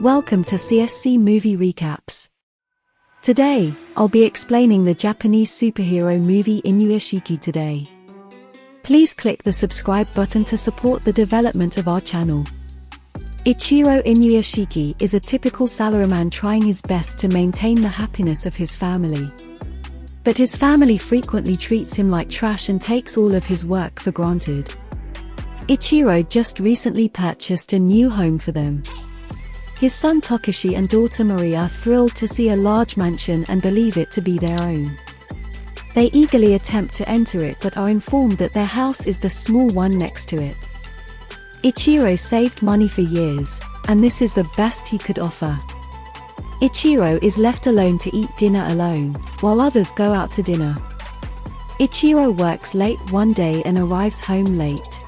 Welcome to CSC Movie Recaps. Today, I'll be explaining the Japanese superhero movie Inuyashiki today. Please click the subscribe button to support the development of our channel. Ichiro Inuyashiki is a typical salaryman trying his best to maintain the happiness of his family. But his family frequently treats him like trash and takes all of his work for granted. Ichiro just recently purchased a new home for them. His son Takeshi and daughter Marie are thrilled to see a large mansion and believe it to be their own. They eagerly attempt to enter it but are informed that their house is the small one next to it. Ichiro saved money for years, and this is the best he could offer. Ichiro is left alone to eat dinner alone, while others go out to dinner. Ichiro works late one day and arrives home late.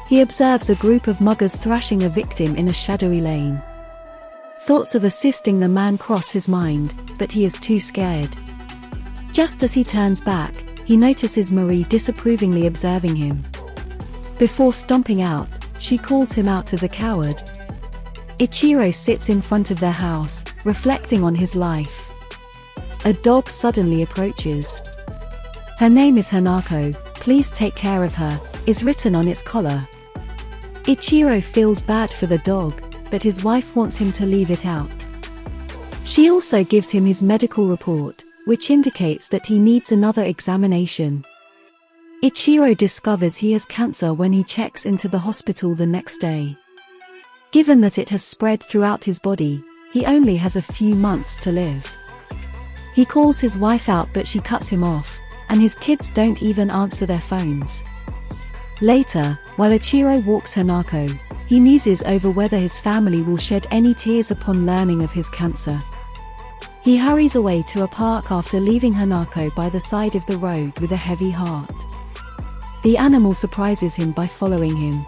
He observes a group of muggers thrashing a victim in a shadowy lane. Thoughts of assisting the man cross his mind, but he is too scared. Just as he turns back, he notices Marie disapprovingly observing him. Before stomping out, she calls him out as a coward. Ichiro sits in front of their house, reflecting on his life. A dog suddenly approaches. Her name is Hanako, please take care of her, is written on its collar. Ichiro feels bad for the dog, but his wife wants him to leave it out. She also gives him his medical report, which indicates that he needs another examination. Ichiro discovers he has cancer when he checks into the hospital the next day. Given that it has spread throughout his body, he only has a few months to live. He calls his wife out but she cuts him off, and his kids don't even answer their phones. Later, while Ichiro walks Hanako, he muses over whether his family will shed any tears upon learning of his cancer. He hurries away to a park after leaving Hanako by the side of the road with a heavy heart. The animal surprises him by following him.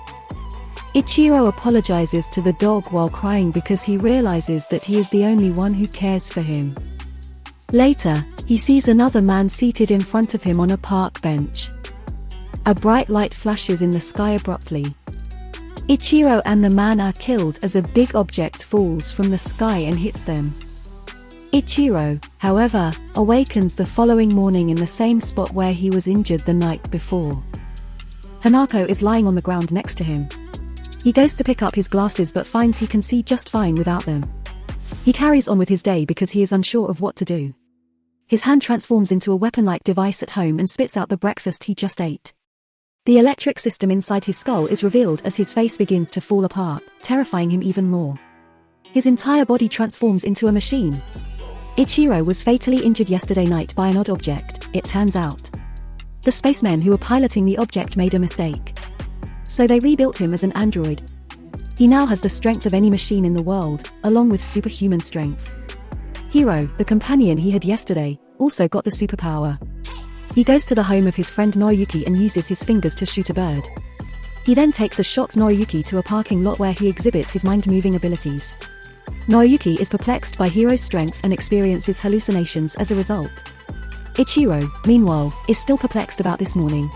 Ichiro apologizes to the dog while crying because he realizes that he is the only one who cares for him. Later, he sees another man seated in front of him on a park bench. A bright light flashes in the sky abruptly. Ichiro and the man are killed as a big object falls from the sky and hits them. Ichiro, however, awakens the following morning in the same spot where he was injured the night before. Hanako is lying on the ground next to him. He goes to pick up his glasses but finds he can see just fine without them. He carries on with his day because he is unsure of what to do. His hand transforms into a weapon-like device at home and spits out the breakfast he just ate. The electric system inside his skull is revealed as his face begins to fall apart, terrifying him even more. His entire body transforms into a machine. Ichiro was fatally injured yesterday night by an odd object, it turns out. The spacemen who were piloting the object made a mistake. So they rebuilt him as an android. He now has the strength of any machine in the world, along with superhuman strength. Hiro, the companion he had yesterday, also got the superpower. He goes to the home of his friend Noriyuki and uses his fingers to shoot a bird. He then takes a shocked Noriyuki to a parking lot where he exhibits his mind-moving abilities. Noriyuki is perplexed by Hiro's strength and experiences hallucinations as a result. Ichiro, meanwhile, is still perplexed about this morning.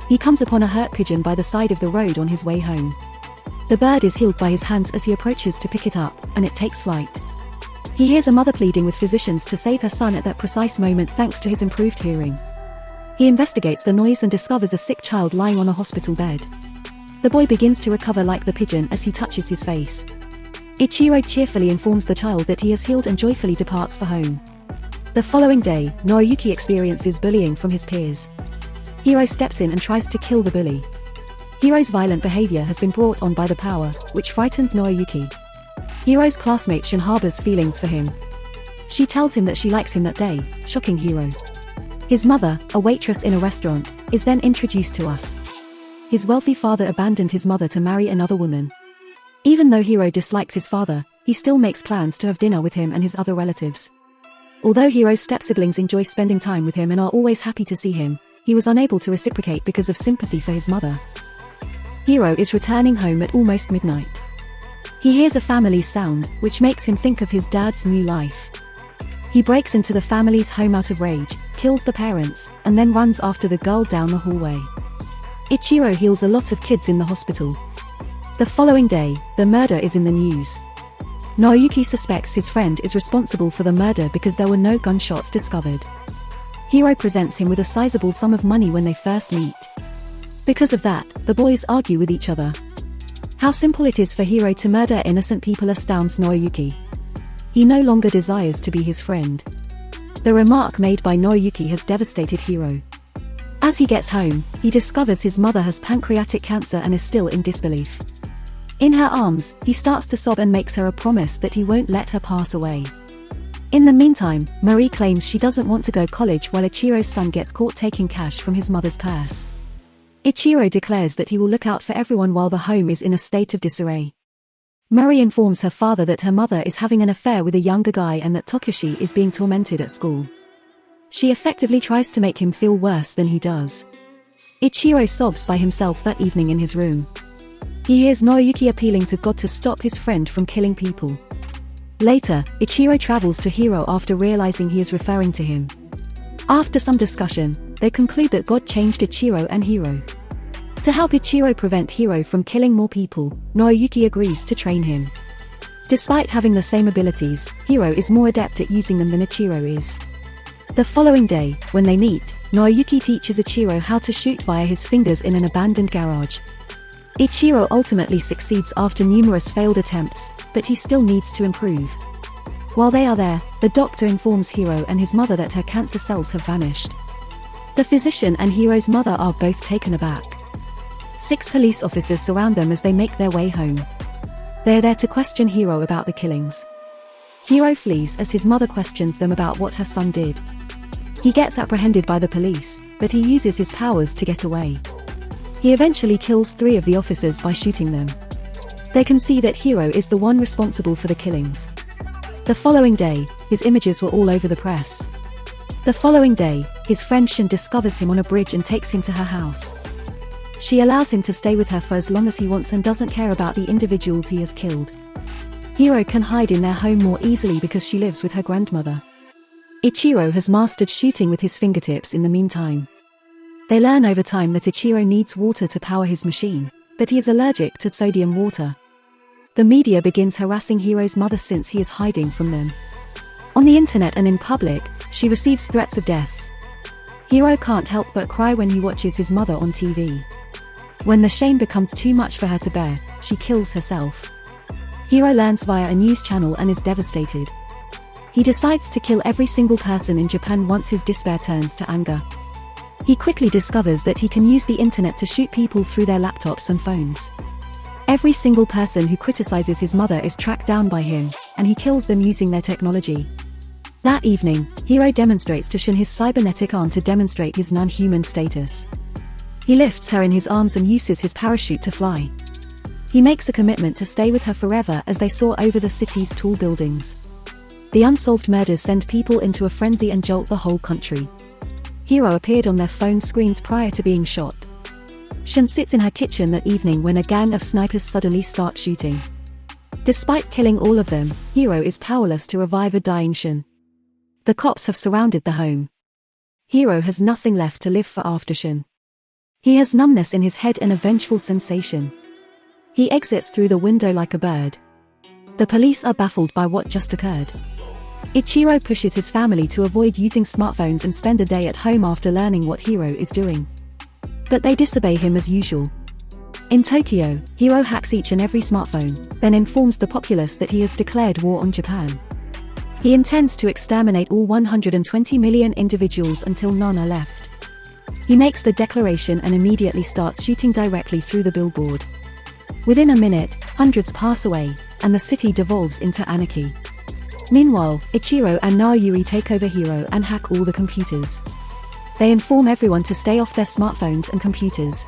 He comes upon a hurt pigeon by the side of the road on his way home. The bird is healed by his hands as he approaches to pick it up, and it takes flight. He hears a mother pleading with physicians to save her son at that precise moment thanks to his improved hearing. He investigates the noise and discovers a sick child lying on a hospital bed. The boy begins to recover like the pigeon as he touches his face. Ichiro cheerfully informs the child that he is healed and joyfully departs for home. The following day, Noriyuki experiences bullying from his peers. Hiro steps in and tries to kill the bully. Hiro's violent behavior has been brought on by the power, which frightens Noriyuki. Hiro's classmate Shun harbors feelings for him. She tells him that she likes him that day, shocking Hiro. His mother, a waitress in a restaurant, is then introduced to us. His wealthy father abandoned his mother to marry another woman. Even though Hiro dislikes his father, he still makes plans to have dinner with him and his other relatives. Although Hiro's step-siblings enjoy spending time with him and are always happy to see him, he was unable to reciprocate because of sympathy for his mother. Hiro is returning home at almost midnight. He hears a family sound, which makes him think of his dad's new life. He breaks into the family's home out of rage, kills the parents, and then runs after the girl down the hallway. Ichiro heals a lot of kids in the hospital. The following day, the murder is in the news. Noriyuki suspects his friend is responsible for the murder because there were no gunshots discovered. Hiro presents him with a sizable sum of money when they first meet. Because of that, the boys argue with each other. How simple it is for Hiro to murder innocent people astounds Noriyuki. He no longer desires to be his friend. The remark made by Noriyuki has devastated Hiro. As he gets home, he discovers his mother has pancreatic cancer and is still in disbelief. In her arms, he starts to sob and makes her a promise that he won't let her pass away. In the meantime, Marie claims she doesn't want to go to college while Ichiro's son gets caught taking cash from his mother's purse. Ichiro declares that he will look out for everyone while the home is in a state of disarray. Marie informs her father that her mother is having an affair with a younger guy and that Tokushi is being tormented at school. She effectively tries to make him feel worse than he does. Ichiro sobs by himself that evening in his room. He hears Noriyuki appealing to God to stop his friend from killing people. Later, Ichiro travels to Hiro after realizing he is referring to him. After some discussion, they conclude that God changed Ichiro and Hiro. To help Ichiro prevent Hiro from killing more people, Noriyuki agrees to train him. Despite having the same abilities, Hiro is more adept at using them than Ichiro is. The following day, when they meet, Noriyuki teaches Ichiro how to shoot via his fingers in an abandoned garage. Ichiro ultimately succeeds after numerous failed attempts, but he still needs to improve. While they are there, the doctor informs Hiro and his mother that her cancer cells have vanished. The physician and Hiro's mother are both taken aback. 6 police officers surround them as they make their way home. They are there to question Hiro about the killings. Hiro flees as his mother questions them about what her son did. He gets apprehended by the police, but he uses his powers to get away. He eventually kills 3 of the officers by shooting them. They can see that Hiro is the one responsible for the killings. The following day, his images were all over the press. The following day, his friend Shin discovers him on a bridge and takes him to her house. She allows him to stay with her for as long as he wants and doesn't care about the individuals he has killed. Hiro can hide in their home more easily because she lives with her grandmother. Ichiro has mastered shooting with his fingertips in the meantime. They learn over time that Ichiro needs water to power his machine, but he is allergic to sodium water. The media begins harassing Hiro's mother since he is hiding from them. On the internet and in public, she receives threats of death. Hiro can't help but cry when he watches his mother on TV. When the shame becomes too much for her to bear, she kills herself. Hiro learns via a news channel and is devastated. He decides to kill every single person in Japan once his despair turns to anger. He quickly discovers that he can use the internet to shoot people through their laptops and phones. Every single person who criticizes his mother is tracked down by him, and he kills them using their technology. That evening, Hiro demonstrates to Shin his cybernetic arm to demonstrate his non-human status. He lifts her in his arms and uses his parachute to fly. He makes a commitment to stay with her forever as they soar over the city's tall buildings. The unsolved murders send people into a frenzy and jolt the whole country. Hiro appeared on their phone screens prior to being shot. Shin sits in her kitchen that evening when a gang of snipers suddenly start shooting. Despite killing all of them, Hiro is powerless to revive a dying Shin. The cops have surrounded the home. Hiro has nothing left to live for after Shin. He has numbness in his head and a vengeful sensation. He exits through the window like a bird. The police are baffled by what just occurred. Ichiro pushes his family to avoid using smartphones and spend the day at home after learning what Hiro is doing. But they disobey him as usual. In Tokyo, Hiro hacks each and every smartphone, then informs the populace that he has declared war on Japan. He intends to exterminate all 120 million individuals until none are left. He makes the declaration and immediately starts shooting directly through the billboard. Within a minute, hundreds pass away, and the city devolves into anarchy. Meanwhile, Ichiro and Naoyuri take over Hiro and hack all the computers. They inform everyone to stay off their smartphones and computers.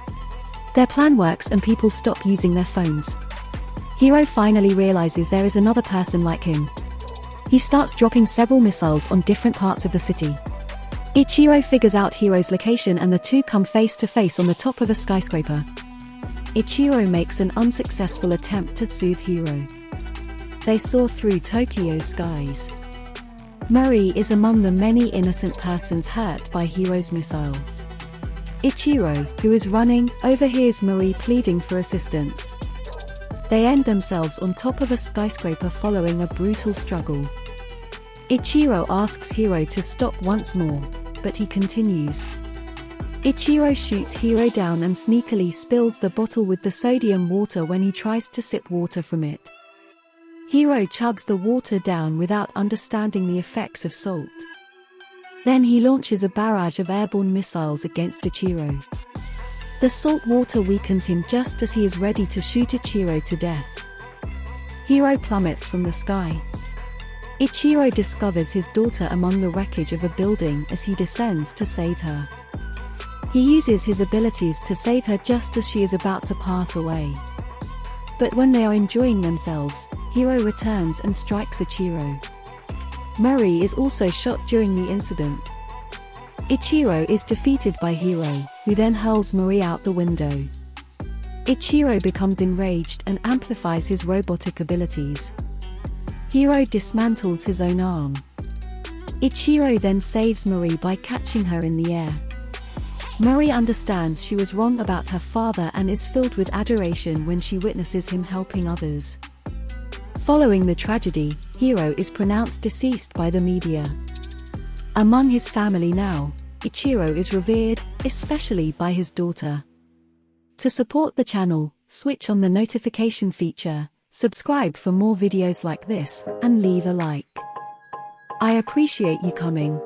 Their plan works and people stop using their phones. Hiro finally realizes there is another person like him. He starts dropping several missiles on different parts of the city. Ichiro figures out Hiro's location and the two come face to face on the top of a skyscraper. Ichiro makes an unsuccessful attempt to soothe Hiro. They soar through Tokyo's skies. Marie is among the many innocent persons hurt by Hiro's missile. Ichiro, who is running, overhears Marie pleading for assistance. They end themselves on top of a skyscraper following a brutal struggle. Ichiro asks Hiro to stop once more, but he continues. Ichiro shoots Hiro down and sneakily spills the bottle with the sodium water when he tries to sip water from it. Hiro chugs the water down without understanding the effects of salt. Then he launches a barrage of airborne missiles against Ichiro. The salt water weakens him just as he is ready to shoot Ichiro to death. Hiro plummets from the sky. Ichiro discovers his daughter among the wreckage of a building as he descends to save her. He uses his abilities to save her just as she is about to pass away. But when they are enjoying themselves, Hiro returns and strikes Ichiro. Mori is also shot during the incident. Ichiro is defeated by Hiro, who then hurls Mori out the window. Ichiro becomes enraged and amplifies his robotic abilities. Hiro dismantles his own arm. Ichiro then saves Mori by catching her in the air. Mori understands she was wrong about her father and is filled with adoration when she witnesses him helping others. Following the tragedy, Hiro is pronounced deceased by the media. Among his family now, Ichiro is revered, especially by his daughter. To support the channel, switch on the notification feature, subscribe for more videos like this, and leave a like. I appreciate you coming.